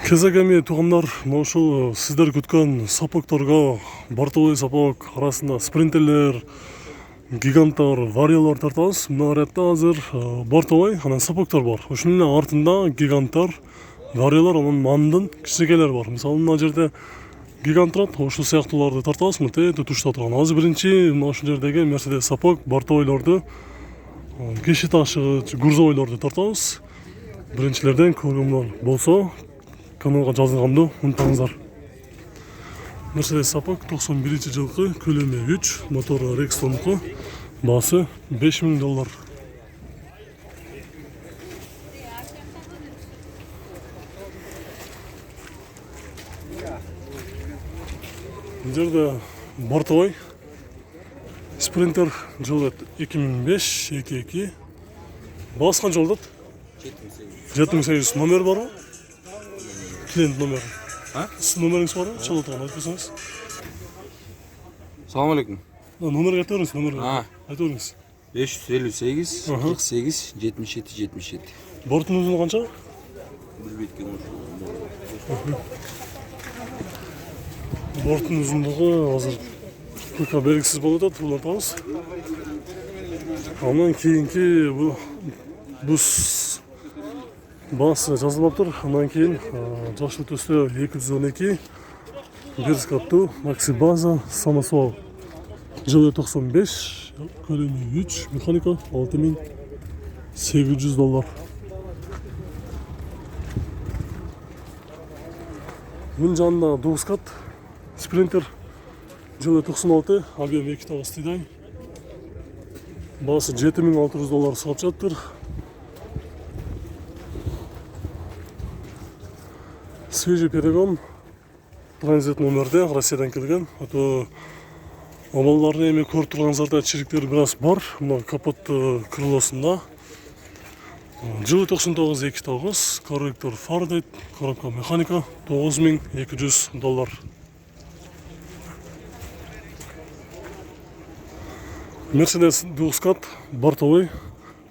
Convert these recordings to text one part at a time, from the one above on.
Кезегеми туугандар, ушул сиздер күткөн сапокторго бортовой сапок арасында спринтерлер, гиганттар, вариялар тартабыз. Мына ариятта азыр бортовой анан сапоктор бар. Ушунун эле артында гиганттар, вариялар, анан мандын кичинекейлер бар. Мисалы мына жерде гигант турат, ушул сыяктууларды тартабыз. Мынтип тутушта турган. Азыр биринчи мына ушул жердеги Мерседес сапок бортовойлорду, киши ташыгыч грузовойлорду тартабыз. Биринчилерден көргөндөр болсо каналга жазылганды унутпаңыздар. Мерседес сапок 91-жылкы, көлөмү 3, мотору Rexton'ку, баасы $5000. Бул жерде бортовой спринтер жылы 2005-22. Баасы канча болот? 7800 номер бар. Клиент номер. Сіз номеріңіз бар ма? Чала тұрған, айтып берсеңіз. Салам алейкум. Номерге айтып беріңіз, номерге. Айтып беріңіз. 558 48 77 77. Борттың ұзыны қанша? Борттың ұзындығы азыр көка белгісіз болады, ұлатамыз. Анан кейінки бұс басы жазылып тұр. Анан кейін жакшы төстө 212 бир скаттуу Макси база самосвал. Жылы 95, көлөмү 3, механика $6800. Мын жанында 9 кат спринтер. Жылы 96, объем 2 стидай. Басы $7600 сатып жатыр. Свежий перегон, транзит номерде, Россиядан келген. Амалларын эми көрүп турганыңыздарда чириктер бираз бар. Мына капот крылосунда. Жылы 99 2.9, корректор фар дейт, коробка механика $9200. Мерседес 9 кат, бортовой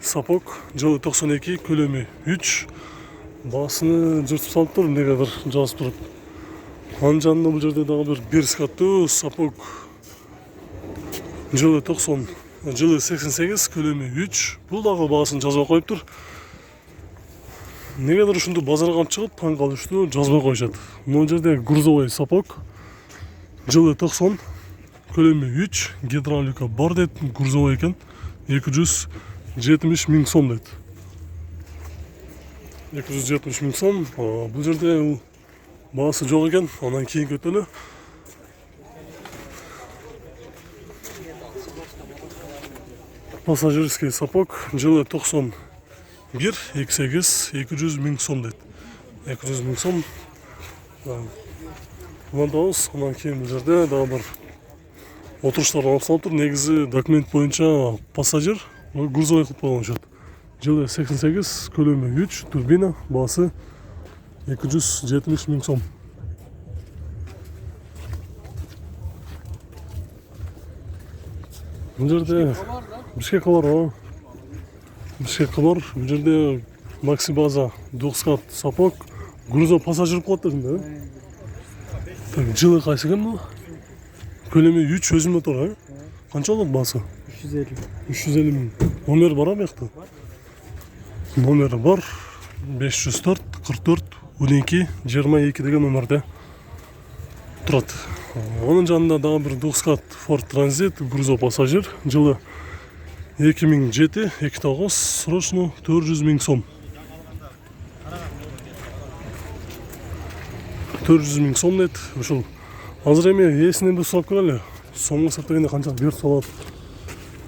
сапок, жылы 92, көлөмү 3. Басыны жыртып салып тұр, негедір жазып тұрып. Анын жанында бұл жерде дағы бір скаттуу сапок. Жылы 88, көлөмү 3. Бұл дағы бағасын жазбай қойып тұр. Негедір ушунду базарга алып чыгып, таң калыштуу жазбай коюшат. Мына жерде грузовой сапок. Жылы 90, көлөмү 3, гидравлика бар дейт, грузовой экен. 270 000 сом дейт. 270 000 сом. Бұл жерде бағасы жоқ екен. Анан кейін көтөлі. Пассажирский сапок. Жылы 91, 28, 200 000 сом дейт. 200 000 сом. Вандауыз. Анан кейін бұл жерде дағы бір отырыштар алып салып тұр. Негізі документ бойынша пассажир грузовой қылып қойған шат. Жылы 88, көлөмү 3, турбина, басы 270 000 сом. Бұл жерде Бишкекка бар. Бишкекка бар. Бұл жерде Макси база 9 кат сапок, грузов пассажир қылып да? Жылы қайсы екен бұл? Көлөмү 3, өзі мотор, қанша болады басы? 350 000. Номер бар ма яқта? Номері бар, 504 44 12 22 деген номерде тұрады. Оның жанында дағы бір 9 кат Ford Transit, грузов пассажир. Жылы 2007, 2.9, срочно 400 000 сом. 400 000 сом дейт. Ушул азыр эми эсинен бір сұрап көрелі. Сомға саптагенде қанша беріп салады.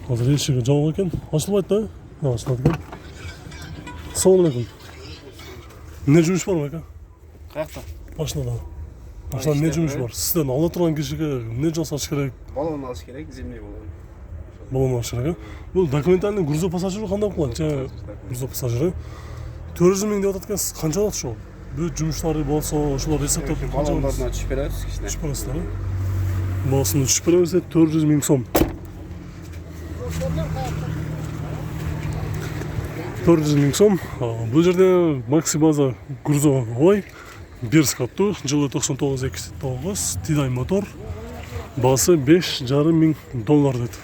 Азыр ешігі жауық екен. Ашылбайды да? Ашылады екен. Салам алейкум. Не жұмыс бар ма екен? Қаяқта? Машинада. Машинада не жұмыс бар? Сізден ала тұрған кешіге не жасаш керек? Баллон алыш керек, зимний баллон. Баллон алыш керек, Бұл документальный грузов пассажирі қандай қылады? Грузов пассажирі. 400 000 деп атат екенсіз. Қанша алады шо? Бұл жұмыстары болса, ошолар есептеп қанша алады? Баллондарына түшіп береміз кішкене. Түшіп бересіздер, Басыны түшіп береміз де 400 000 сом. 400 000 сом. Бұл жерде Макси база грузовой бир скаттуу, жылы 99 тидай мотор. Басы $5,500 дейт.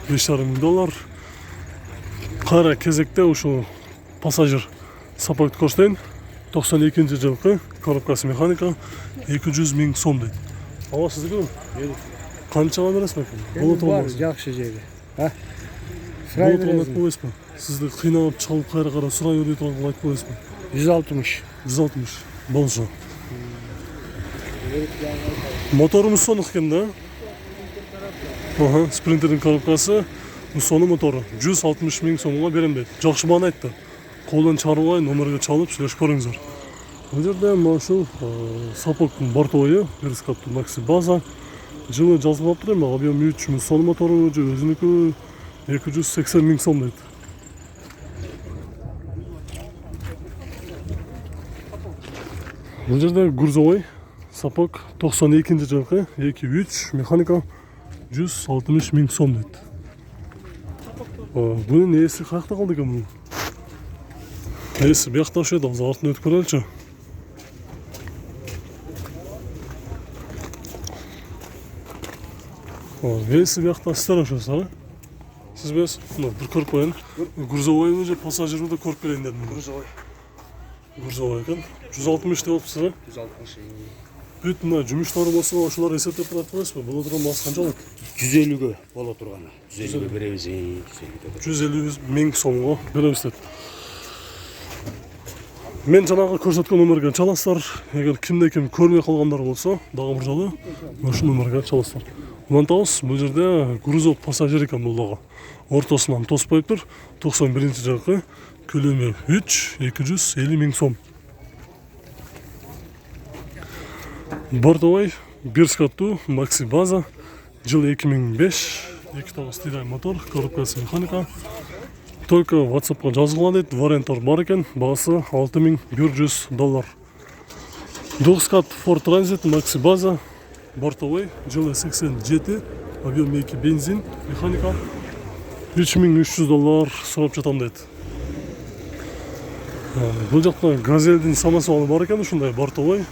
$5,500. Кара кезекте ушул пассажир сапакты көрсөтөйүн. 92 жылкы коробкасы механика 200 000 сом дейт. Ала сиздики канчага бересиз экен? Болот Бар, жакшы жери. Болот айтып коесузбу? Сизди кыйналып чалып кайра карап сурай берип турган айтып коесузбу? 160. 160 болсо. Мотору Муссонук экен да? Спринтердин коробкасы Муссону мотору 160 000 сомго берем дейт. Жакшы маана айтты. Колдон чарбай номерге чалып сүйлөшүп көрүңүздөр. Бул жерде ушул сапоктун бортовой перископтун Maxi база жылы жазылып атыр эми объем 3 Муссону мотору же өзүнүкү 280 000 сом дейт. Бул жерде грузовой сапок 92 жылкы 2.3 механика 160 000 сом дейт. Bunun ээси каякта калды экен бул? Ээси биякта ошойт, азыр артын өтүп көрөлүчү. Ээси биякта сиздер ошосуз, а? Сиз без, бир көрүп коеюн. Грузовойбу же пассажирбу да көрүп келейин дедим. Грузовой экен. 160 деп атыпсыз, а? 160. Бүт мына жумуштары болсо ошолор эсептеп турат эмеспи? Боло турган баасы канча болот? 150ге боло турганы. 150ге беребиз. 150 000 сомго беребиз дейт. Мен жанагы көрсөткөн номерге чаласыздар. Эгер кимде-ким көрбөй калгандар болсо, дагы бир жолу ошол номерге чаласыздар. Улантабыз, бул жерде грузов пассажир экен бул дагы. Ортосунан тоспойуптур. 91-жылкы көлөмү 250 000 сом. Бортовой бир скаттуу Maxi база, жылы 2005, 2.9 тидай мотор, коробкасы механика. Только WhatsApp'ка жазылган дейт, варианттар бар экен, баасы $6100. 9 скат Ford Transit Maxi база, бортовой, жылы 87, объем 2 бензин, механика $3300 сурап жатам дейт. Бул жакта газелдин самосвалы бар экен, ушундай бортовой.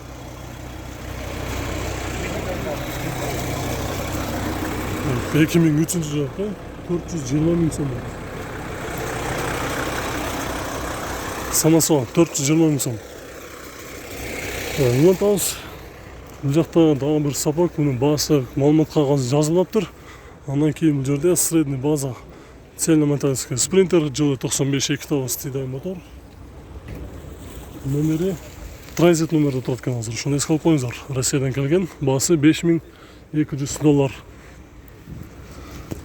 Эки миң үчүнчү жылкы 420 000 сом. Самосвал 420 000 сом. Улантабыз. Бул жакта дагы бир сапок, мунун баасы маалымат кагазы жазылыптыр. Андан кийин бул жерде средний база цельнометаллический спринтер, жылы 95 2.9 тидай мотор. Номери транзит номерде турат экен азыр. Ошону эске алып коюңуздар. Россиядан келген, баасы $5200.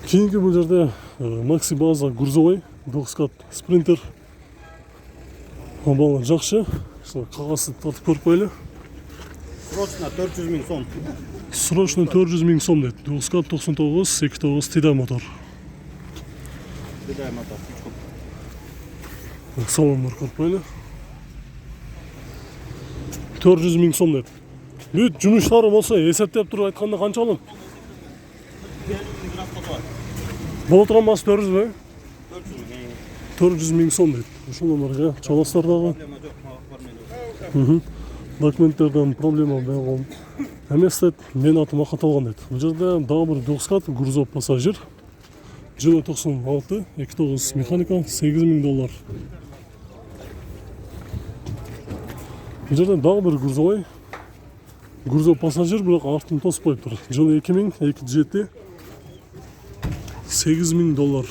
Кийинки бул жерде Maxi база грузовой, 2 скат спринтер. Бала жакшы. Кагазды тартып көрүп коелу. Срочно 400 000 сом. Срочно 400 000 сом дейт. 2 скат 99 2.9 тидай мотор. Тидай мотор. Салондар көрүп коелу. 400 000 сом дейт. Бүт жумуштары болсо эсептеп туруп айтканда канча болот? Боло турган баасы 400 бе? 400 000 сом дейт. Ошол номерге чаласыздар дагы. Документтерден проблема болгон эмес дейт. Менин атыма каталган дейт. Бул жерде дагы бир 2 скат грузов пассажир. Жылы 96, 2.9 механика $8000. Бул жерде дагы бир грузовой. Грузов пассажир, бирок артын тоспойуптур. Жылы 2000, 2.7 $8000.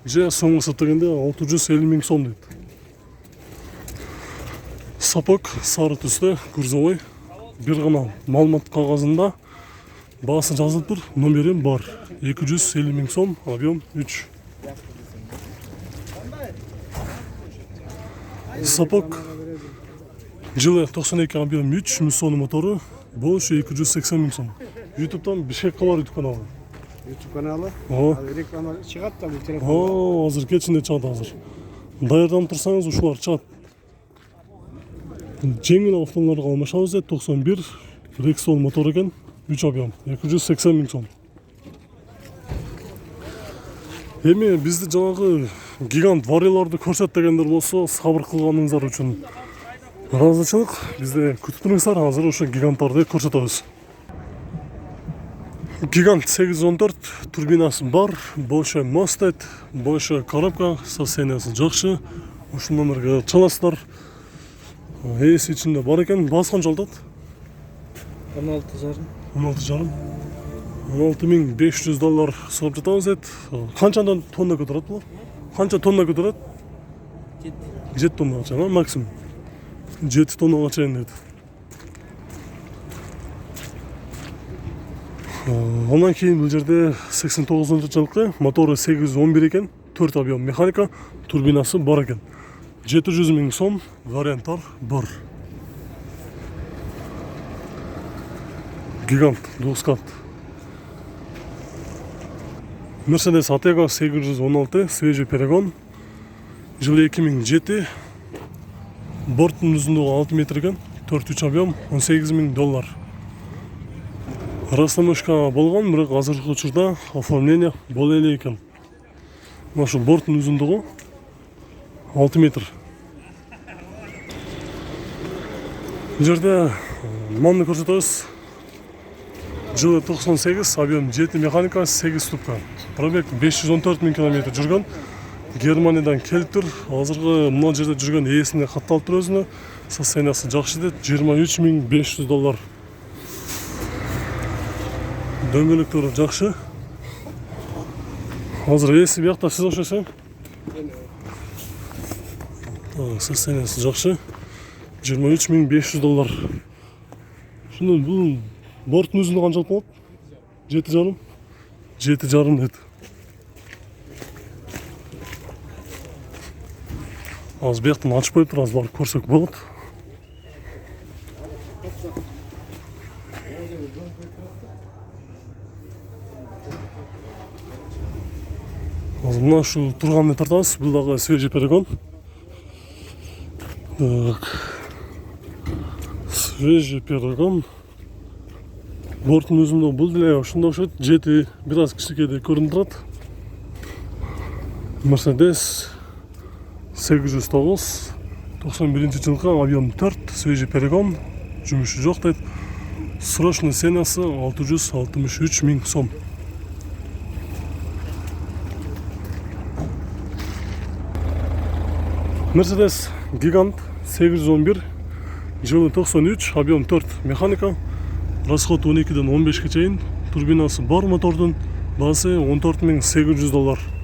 Же сомго эсептегенде 650 000 сом дейт. Сапок сары түстө, грузовой. Бир гана маалымат кагазында баасы жазылыптыр, номерим бар. 250 000 сом, объем 3. Сапок жылы 92, объем 3, Муссону мотору, болушу 280 000 сом. YouTube'дан Бишкек кабар YouTube каналы. YouTube каналы. Реклама чыгат да бул телефон. Азыр кечинде чыгат азыр. Даярданып турсаңыз ушулар чыгат. Жеңил автомобиль алмашабыз дейт, 91 Rexon мотор экен, 3 объем, 280 000 сом. Эми бизди жанагы гигант вариларды көрсөт дегендер болсо, сабыр кылганыңыздар үчүн ыраазычылык бизде күтүп туруңуздар, азыр ошо гиганттарды көрсөтөбүз. Гигант 814 турбинасы бар, большой мостет, большой коробка, состояниясы жакшы. Ушул номерге чаласыздар. Эси ичинде бар экен, баасы канча алат? 16,5. 16,5. $16,500 сұрап жатабыз еді. Қаншадан тонна көтөрөт бұл? Қанша тонна көтөрөт? 7 тоннаға чейин, максимум. 7 тоннаға чейин деді. Онан кейін бұл жерде 89 жылқы, моторы 811 екен, 4 объем механика, турбинасы бар екен. 700,000 сом, варианттар бар. Гигант, двускат. Mercedes Atega 816, свежий перегон. Жылы 2007. Борттың ұзындығы 6 метр екен, 4-3 объем, $18,000. Расстановка болған, бірақ азыркы учурда оформление боло эле экен. Ошо борттың ұзындығы 6 метр. Бұл жерде манны көрсөтөбүз. Жылы 98, объем 7 механика, 8 ступка. Пробег 514,000 км жүргөн. Германиядан келип тур. Азыркы мына жерде жүргөн ээсине катталып тур өзүнө. Состояниясы жакшы дейт, $23,500. Дөңгөлөктөрү жакшы. Азыр ээси биякта сиз окшойсуң. Состояниясы жакшы. $23,500. Шуну бул борттун өзүндө канчалык болот? 7,5. 7,5 дейт. Азыр бияктан ачып коюптур, азыр барып көрсөк болот. Азыр мына ушу турганды тартабыз. Бул дагы свежий перегон. Свежий перегон. Борттун өзүндө бул деле ушундай окшойт. 7 бир аз кичинекей көрүнүп турат. Mercedes 809, 91 жылкы, объем 4, свежий перегон, жумушу жок дейт. Срочный ценасы $663,000 сом. Mercedes Gigant 811, жылы 93, объем 4 механика, расход 12-ден 15-ке чейин, турбинасы бар мотордун, баасы $14,800.